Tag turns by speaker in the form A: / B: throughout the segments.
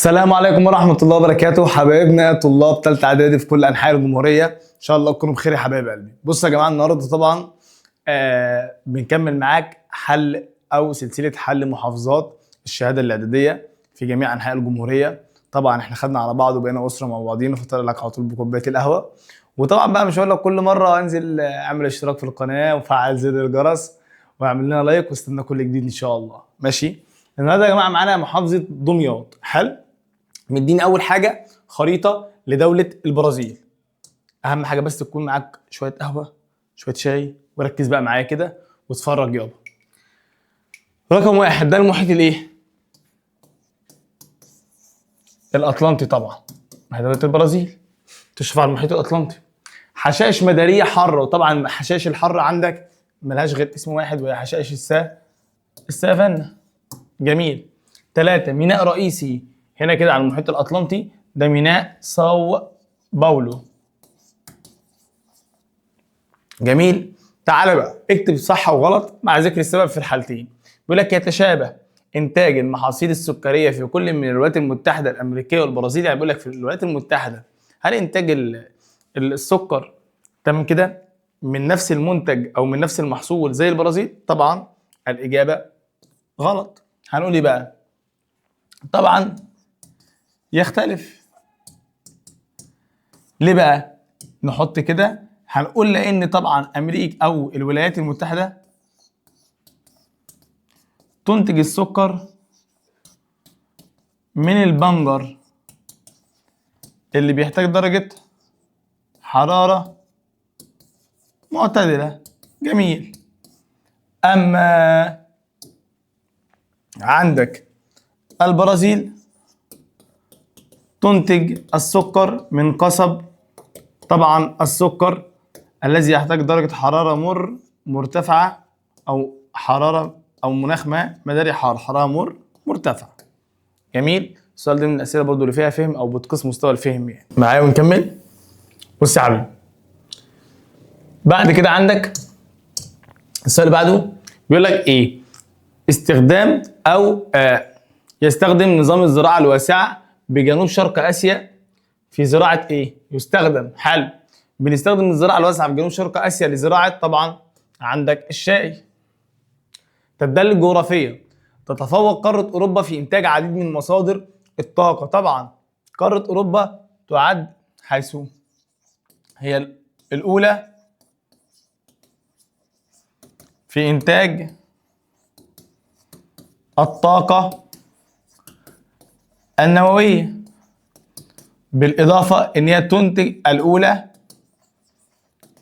A: السلام عليكم ورحمة الله وبركاته، حبايبنا طلاب تالتة إعدادي في كل أنحاء الجمهورية، إن شاء الله تكونوا بخير يا حبايب قلبي. بصوا يا جماعة، النهاردة طبعا بنكمل معاك حل أو سلسلة حل محافظات الشهادة الإعدادية في جميع أنحاء الجمهورية. طبعا إحنا خدنا على بعض وبقينا أسرة مع بعضينا، فطلع لك على طول بكوباية القهوة. وطبعا بقى مش هقول لك كل مرة انزل اعمل اشتراك في القناة وفعل زر الجرس واعمل لنا لايك واستنى كل جديد إن شاء الله. ماشي؟ النهارده يا جماعة معانا محافظة دمياط. حل مديني اول حاجه خريطه لدوله البرازيل. اهم حاجه بس تكون معاك شويه قهوه شويه شاي، وركز بقى معايا كده واتفرج يابا. رقم واحد ده المحيط الايه؟ الاطلنطي. طبعا ما هي دوله البرازيل تشرف على المحيط الاطلنطي. حشائش مداريه حاره، وطبعا حشائش الحر عندك ملهاش غير اسم واحد وهي حشائش السافانا. جميل. 3 ميناء رئيسي هنا كده على المحيط الأطلنطي، ده ميناء ساو باولو. جميل. تعال بقى اكتب صح وغلط مع ذكر السبب في الحالتين. بيقول لك يتشابه إنتاج المحاصيل السكرية في كل من الولايات المتحدة الأمريكية والبرازيل. يعني بيقول لك في الولايات المتحدة هل إنتاج السكر تمام كده من نفس المنتج أو من نفس المحصول زي البرازيل؟ طبعا الإجابة غلط. هنقول إيه بقى؟ طبعا يختلف. ليه بقى؟ نحط كده هنقول لان طبعا امريكا او الولايات المتحده تنتج السكر من البنجر اللي بيحتاج درجه حراره معتدله. جميل. اما عندك البرازيل تنتج السكر من قصب، طبعا السكر الذي يحتاج درجة حرارة مرتفعة أو حرارة أو مناخ ما مداري حار، حرارة مرتفعة. جميل. السؤال ده من الأسئلة برضو اللي فيها فهم أو بتقيس مستوى الفهم يعني. معايا ونكمل. بص يا حبيبي، بعد كده عندك السؤال اللي بعده بيقول لك إيه؟ استخدام أو يستخدم نظام الزراعة الواسعة بجنوب شرق آسيا في زراعة إيه؟ يستخدم. حل بنستخدم الزراعة الواسعة في جنوب شرق آسيا لزراعة طبعا عندك الشاي. تدل الجغرافية تتفوق قارة أوروبا في إنتاج عديد من مصادر الطاقة. طبعا قارة أوروبا تعد حيث هي الأولى في إنتاج الطاقة النووية، بالإضافة إن هي تنتج الأولى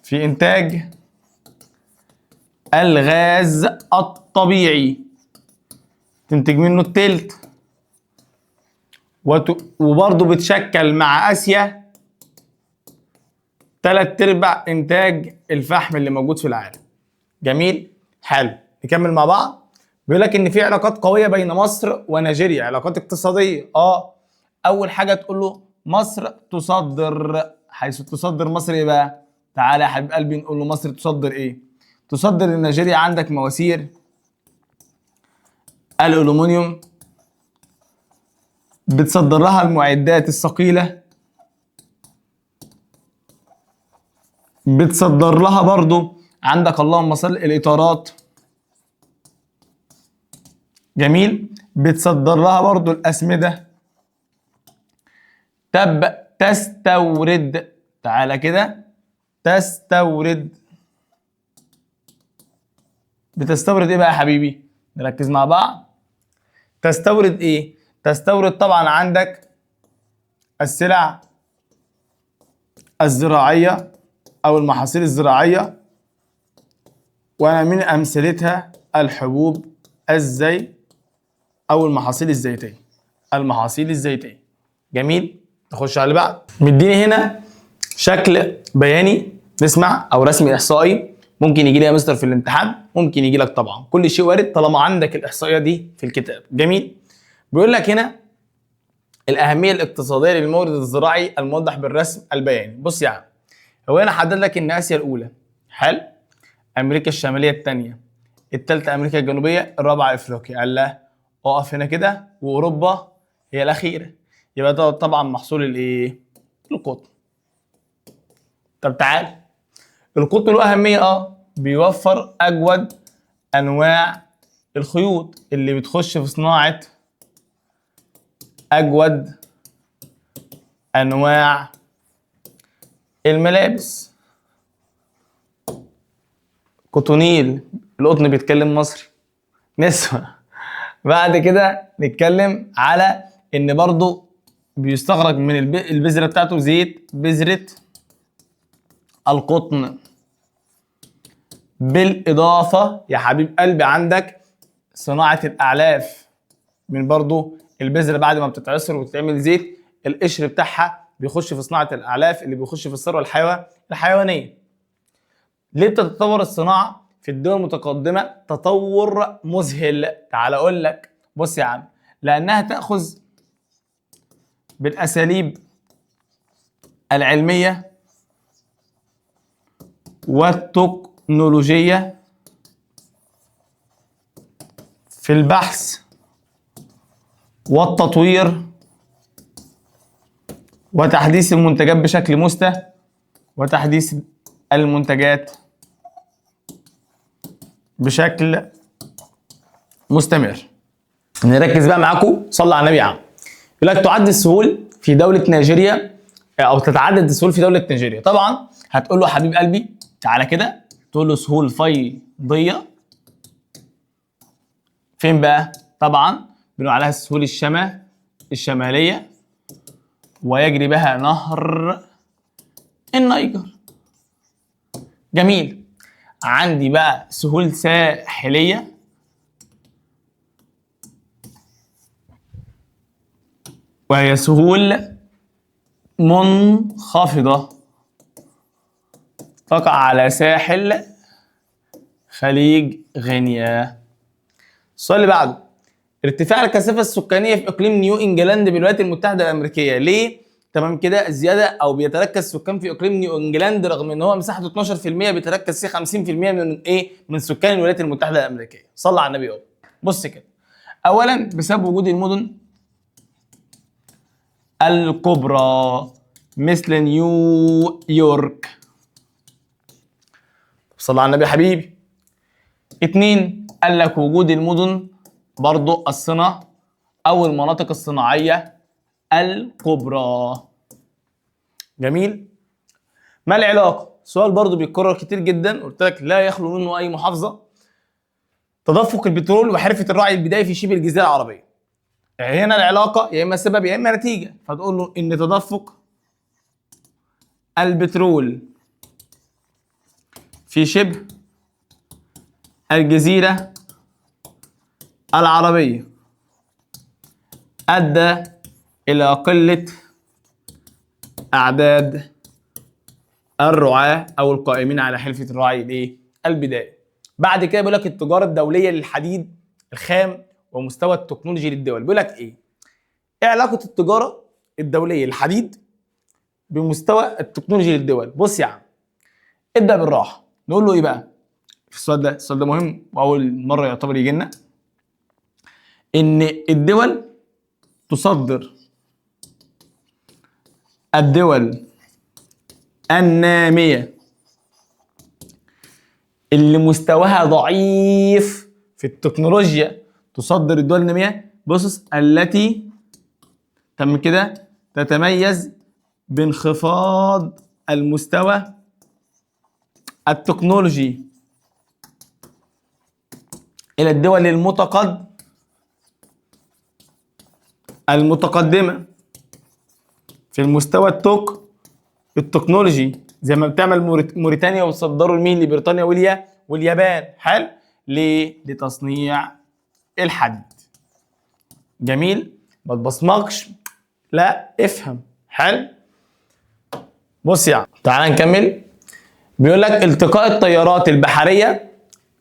A: في إنتاج الغاز الطبيعي، تنتج منه التلت، وبرضه بتشكل مع آسيا 3/4 إنتاج الفحم اللي موجود في العالم. جميل. حلو. نكمل مع بعض. بيقول لك إن في علاقات قوية بين مصر ونيجيريا، علاقات اقتصادية. أول حاجة تقول له مصر تصدر، حيث تصدر مصر إيه بقى؟ تعالى يا حبيب قلبي نقول له مصر تصدر إيه؟ تصدر لنيجيريا عندك مواسير الألومنيوم، بتصدر لها المعدات الثقيلة، بتصدر لها برضو عندك اللهم صل الإطارات. جميل. بتصدر لها برضو الأسمدة. تستورد، تعالى كده تستورد. بتستورد ايه بقى يا حبيبي؟ نركز مع بعض. تستورد ايه؟ تستورد طبعا عندك السلع الزراعية او المحاصيل الزراعية، وانا من امثلتها الحبوب او المحاصيل الزيتية. المحاصيل الزيتية. جميل. نخش على اللي بعد. مديني هنا شكل بياني نسمع او رسم احصائي، ممكن يجي لي يا مستر في الامتحان، ممكن يجي لك طبعا، كل شيء وارد طالما عندك الاحصائيه دي في الكتاب. جميل. بيقول لك هنا الاهميه الاقتصاديه للمورد الزراعي الموضح بالرسم البياني. بص يا عم، هو هنا حدد لك ان اسيا الاولى. حلو. امريكا الشماليه الثانيه، الثالثه امريكا الجنوبيه، الرابعه افريقيا. قال لا، اقف هنا كده، واوروبا هي الاخيره. يبقى ده طبعا محصول الايه؟ القطن. طب تعال، القطن له اهميه، بيوفر اجود انواع الخيوط اللي بتخش في صناعه اجود انواع الملابس. كوتونيل، القطن بيتكلم مصري، نسمع. بعد كده نتكلم على ان برضو بيستخرج من البذرة بتاعته زيت بذرة القطن. بالاضافة يا حبيب قلبي عندك صناعة الاعلاف من برضو البذرة، بعد ما بتتعصر وتتعمل زيت القشر بتاعها بيخش في صناعة الاعلاف اللي بيخش في الثروة الحيوانية. ليه بتتطور الصناعة في الدول المتقدمة تطور مذهل؟ تعال اقول لك، بص يا عم، لانها تأخذ بالاساليب العلمية والتكنولوجية في البحث والتطوير وتحديث المنتجات بشكل وتحديث المنتجات بشكل مستمر. نركز بقى معاكم، صلى على النبي يا عم. يقول لك تعد السهول في دولة نيجيريا، او تتعدد السهول في دولة نيجيريا. طبعا هتقول له حبيب قلبي تعالى كده، تقول له سهول فيضية فين بقى؟ طبعا بنقول عليها السهول الشمالية، ويجري بها نهر النيجر. جميل. عندي بقى سهول ساحلية، وهي سهول منخفضة تقع على ساحل خليج غينيا. السؤال اللي بعده، ارتفاع الكثافة السكانية في إقليم نيو إنجلاند بالولايات المتحدة الأمريكية. ليه؟ تمام كده، زيادة أو بيتركز السكان في إقليم نيو إنجلاند رغم إن هو مساحته 12% بيتركز فيه 50% من إيه؟ من سكان الولايات المتحدة الأمريكية. صلى على النبي. بص كده، أولاً بسبب وجود المدن الكبرى مثل نيويورك. صلى على النبي حبيبي. 2 قال لك وجود المدن برضو الصناعة أو المناطق الصناعية الكبرى. جميل. ما العلاقة؟ سؤال برضو بيتكرر كتير جدا، قلت لك لا يخلو منه أي محافظة. تدفق البترول وحرفة الرعي البدائي في شبه الجزيرة العربية. هنا العلاقة يا إما سبب يا إما نتيجة، فتقول له إن تدفق البترول في شبه الجزيرة العربية أدى إلى قلة أعداد الرعاة أو القائمين على حرفة الرعي البدائي. بعد كده بيقول لك التجارة الدولية للحديد الخام ومستوى التكنولوجي للدول. بيقول لك إيه علاقة التجارة الدولية للحديد بمستوى التكنولوجي للدول؟ بص يا عم، ابدأ بالراحة. نقول له إيه بقى في السؤال ده مهم وأول مرة يعتبر يجي لنا، إن الدول النامية اللي مستواها ضعيف في التكنولوجيا تصدر الدول النامية، بص، التي تم كده تتميز بانخفاض المستوى التكنولوجي إلى الدول المتقدمة في المستوى التكنولوجي، زي ما بتعمل موريتانيا وتصدروا لمين؟ لبريطانيا واليابان. حلو. ليه؟ لتصنيع الحديد. جميل. ما تبصمجش، لا افهم. حلو. بص يا عم تعال نكمل. بيقول لك التقاء الطيارات البحرية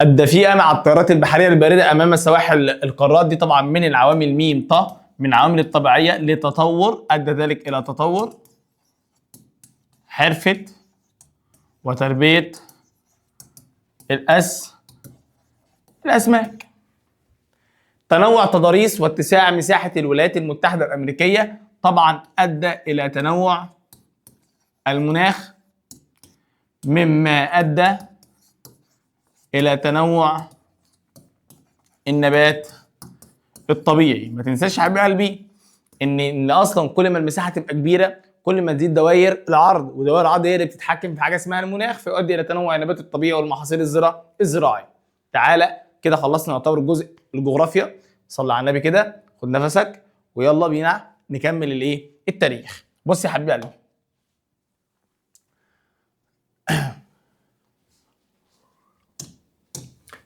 A: الدفيئة مع الطيارات البحرية الباردة أمام سواحل القارات، دي طبعا من العوامل ميم طه من العوامل الطبيعية لتطور، أدى ذلك إلى تطور حرفة وتربية الأسماك. تنوع تضاريس واتساع مساحة الولايات المتحدة الأمريكية طبعا ادى الى تنوع المناخ، مما ادى الى تنوع النبات الطبيعي. ما تنساش يا حبيب قلبي ان اصلا كل ما المساحه تبقى كبيره كل ما تزيد دوائر العرض، ودوائر العرض هي اللي بتتحكم في حاجه اسمها المناخ، فيؤدي الى تنوع النبات الطبيعي والمحاصيل الزراعي. تعالى كده خلصنا يعتبر الجزء الجغرافيا. صلي على النبي كده، خد نفسك ويلا بينا نكمل الايه؟ التاريخ. بص يا حبيبي قلبي،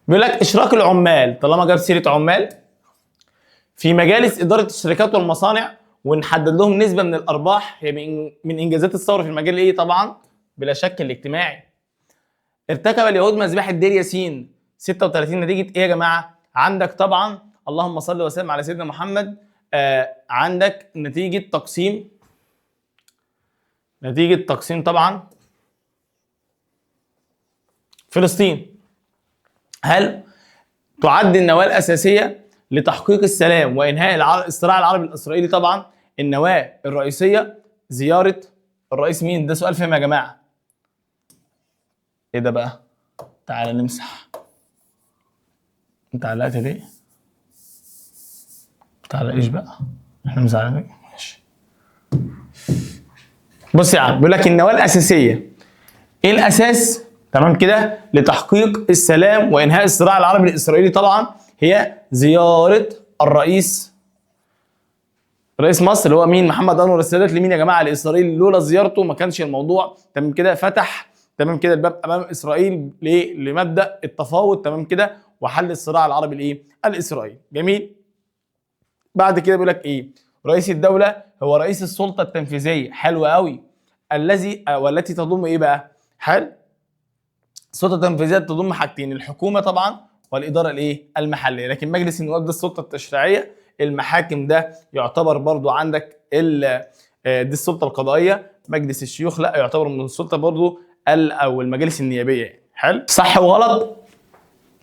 A: بيقول لك اشراك العمال، طالما جاب سيره عمال، في مجالس اداره الشركات والمصانع، ونحدد لهم نسبه من الارباح، هي من انجازات الثوره في المجال ايه؟ طبعا بلا شك الاجتماعي. ارتكب اليهود مذبحه دير ياسين 36 نتيجه ايه يا جماعه؟ عندك طبعا اللهم صل وسلم على سيدنا محمد، عندك نتيجه تقسيم طبعا فلسطين. هل تعد النواه الاساسيه لتحقيق السلام وانهاء الصراع العربي الاسرائيلي؟ طبعا النواه الرئيسيه زياره الرئيس مين؟ ده سؤال فهم يا جماعه. ايه ده بقى؟ تعالى نمسح. انت علقت ليه؟ تعالى ايش بقى؟ احنا مزعلانين. ماشي. بص يا عم، بيقول لك النواه الاساسيه، ايه الاساس؟ تمام كده، لتحقيق السلام وانهاء الصراع العربي الاسرائيلي طبعا هي زياره رئيس مصر اللي هو مين؟ محمد انور السادات. لمين يا جماعه؟ لاسرائيل. لولا زيارته ما كانش الموضوع تمام كده فتح تمام كده الباب امام اسرائيل لمبدا التفاوض تمام كده وحل الصراع العربي الايه؟ الاسرائيلي. جميل. بعد كده بيقول لك ايه؟ رئيس الدوله هو رئيس السلطه التنفيذيه. حلو قوي. والتي تضم ايه بقى؟ حلو. السلطه التنفيذيه تضم حاجتين، الحكومه طبعا والاداره الايه؟ المحليه. لكن مجلس النواب ده السلطه التشريعيه. المحاكم ده يعتبر برضو عندك دي السلطه القضائيه. مجلس الشيوخ لا، يعتبر من السلطه برضو او المجالس النيابيه يعني. حلو. صح وغلط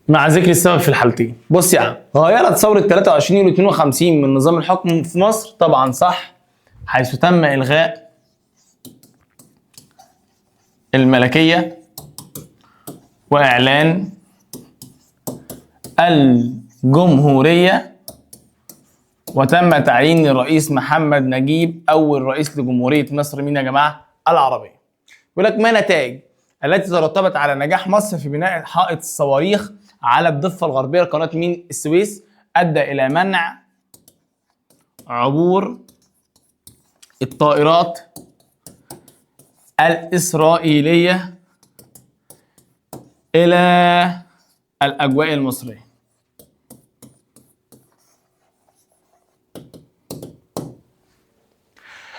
A: مع ذكر السبب في الحالتين. بص يا عم، غيرت ثوره 23 و 52 من نظام الحكم في مصر؟ طبعا صح، حيث تم الغاء الملكيه واعلان الجمهوريه، وتم تعيين الرئيس محمد نجيب اول رئيس لجمهوريه مصر مين يا جماعه؟ العربيه. بيقول لك ما نتائج التي ترتبت على نجاح مصر في بناء حائط الصواريخ على الضفه الغربيه لقناه مين؟ السويس، ادى الى منع عبور الطائرات الاسرائيليه الى الاجواء المصريه.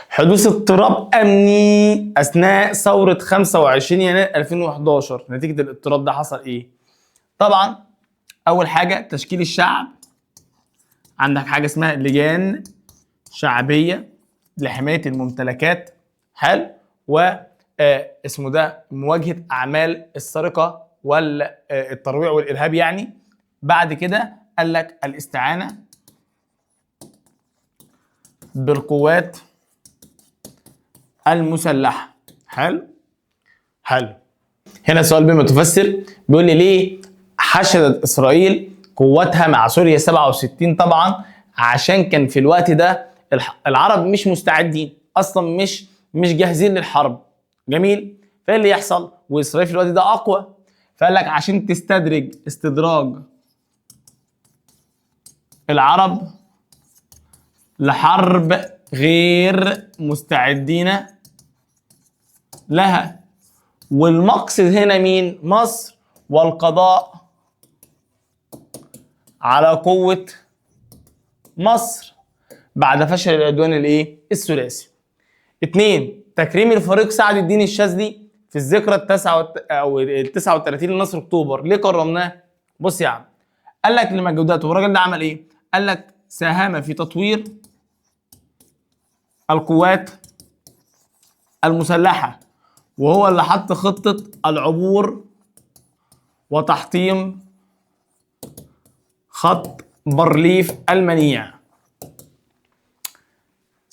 A: حدوث اضطراب امني اثناء ثوره 25 يناير 2011. نتيجه الاضطراب ده حصل ايه؟ طبعا اول حاجه تشكيل الشعب، عندك حاجه اسمها لجان شعبيه لحمايه الممتلكات. حلو. و اسمه ده مواجهه اعمال السرقه والترويع والارهاب يعني. بعد كده قال لك الاستعانه بالقوات المسلحه. حلو. هنا سؤال بما تفسر، بيقول لي ليه حشدت اسرائيل قواتها مع سوريا 67؟ طبعا عشان كان في الوقت ده العرب مش مستعدين اصلا، مش جاهزين للحرب. جميل. فايه اللي يحصل؟ واسرائيل في الوقت ده اقوى، فقال لك عشان تستدرج استدراج العرب لحرب غير مستعدين لها. والمقصد هنا مين؟ مصر، والقضاء على قوة مصر بعد فشل العدوان الايه؟ الثلاثي. 2. تكريم الفريق سعد الدين الشاذلي في الذكرى ال 39 لنصر اكتوبر. ليه كرمناه؟ بص يا عم، قال لك لمجهوداته. والراجل ده عمل ايه؟ قال لك ساهم في تطوير القوات المسلحة، وهو اللي حط خطة العبور وتحطيم خط بارليف المنيع.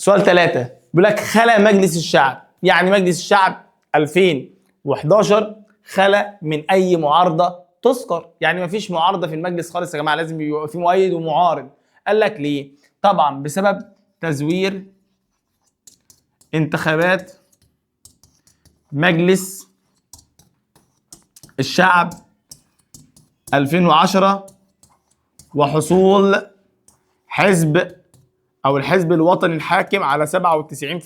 A: سؤال 3 بيقول لك خلى مجلس الشعب، يعني مجلس الشعب 2011 خلى من اي معارضه تذكر، يعني مفيش معارضه في المجلس خالص يا جماعه، لازم يبقى في مؤيد ومعارض. قال لك ليه؟ طبعا بسبب تزوير انتخابات مجلس الشعب 2010 وحصول حزب او الحزب الوطني الحاكم على 97%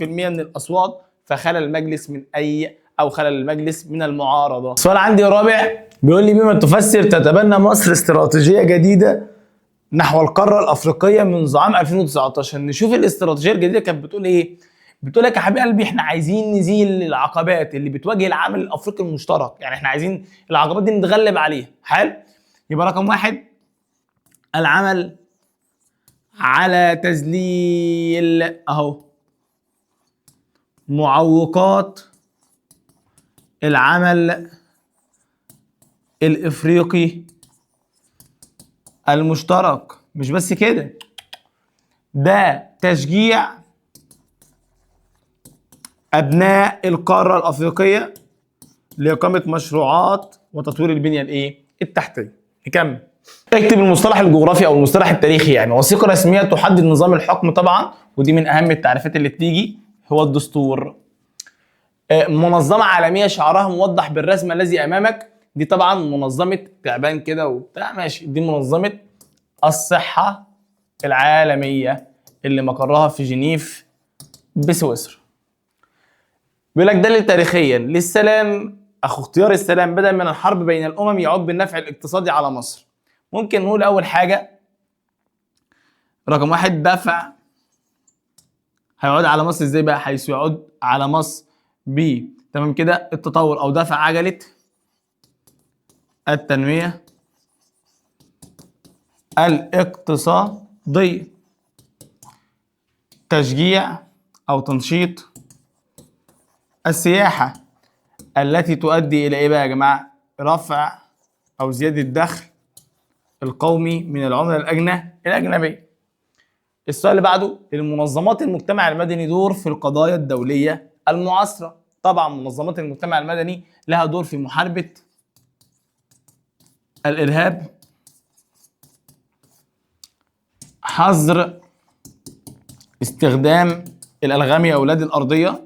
A: من الاصوات، فخلى المجلس من اي او خلى المجلس من المعارضه. السؤال عندي الرابع بيقول لي بما تفسر تتبنى مصر استراتيجيه جديده نحو القاره الافريقيه منذ عام 2019. نشوف الاستراتيجيه الجديده كانت بتقول ايه. بتقول لك يا حبيب قلبي احنا عايزين نزيل العقبات اللي بتواجه العامل الافريقي المشترك، يعني احنا عايزين العقبات دي نتغلب عليها. حلو، يبقى رقم 1 العمل على تذليل اهو معوقات العمل الافريقي المشترك. مش بس كده، ده تشجيع ابناء القاره الافريقيه لاقامه مشروعات وتطوير البنيه التحتيه. نكمل. اكتب المصطلح الجغرافي او المصطلح التاريخي، يعني وثيقه رسميه تحدد نظام الحكم طبعا، ودي من اهم التعريفات اللي بتيجي، هو الدستور. منظمه عالميه شعارها موضح بالرسم الذي امامك، دي طبعا منظمه تعبان كده وبتاع، ماشي، دي منظمه الصحه العالميه اللي مقرها في جنيف بسويسرا. بيقول لك دليل تاريخيا للسلام اخو اختيار السلام بدل من الحرب بين الامم يعود بالنفع الاقتصادي على مصر. ممكن نقول اول حاجه رقم 1 دفع، هيعود على مصر ازاي بقى؟ حيث يعود على مصر تمام كده التطور او دفع عجله التنميه الاقتصاديه، تشجيع او تنشيط السياحه التي تؤدي الى ايه بقى يا جماعه؟ رفع او زياده الدخل القومي من العمله الاجنبيه. السؤال اللي بعده، المنظمات المجتمع المدني دور في القضايا الدوليه المعاصره. طبعا منظمات المجتمع المدني لها دور في محاربه الارهاب، حظر استخدام الالغام يا اولاد الارضيه،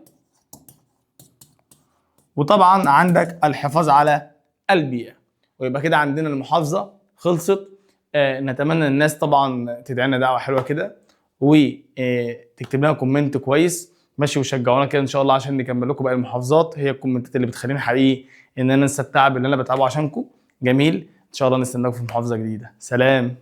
A: وطبعا عندك الحفاظ على البيئه. ويبقى كده عندنا المحافظه خلصت. نتمنى الناس طبعا تدعي لنا دعوه حلوه كده وتكتب لنا كومنت كويس ماشي، وشجعونا كده ان شاء الله عشان نكمل لكم باقي المحافظات. هي الكومنتات اللي بتخليني حقيقي ان انا انسى التعب اللي انا بتعبه عشانكم. جميل، ان شاء الله نستناكم في محافظه جديده. سلام.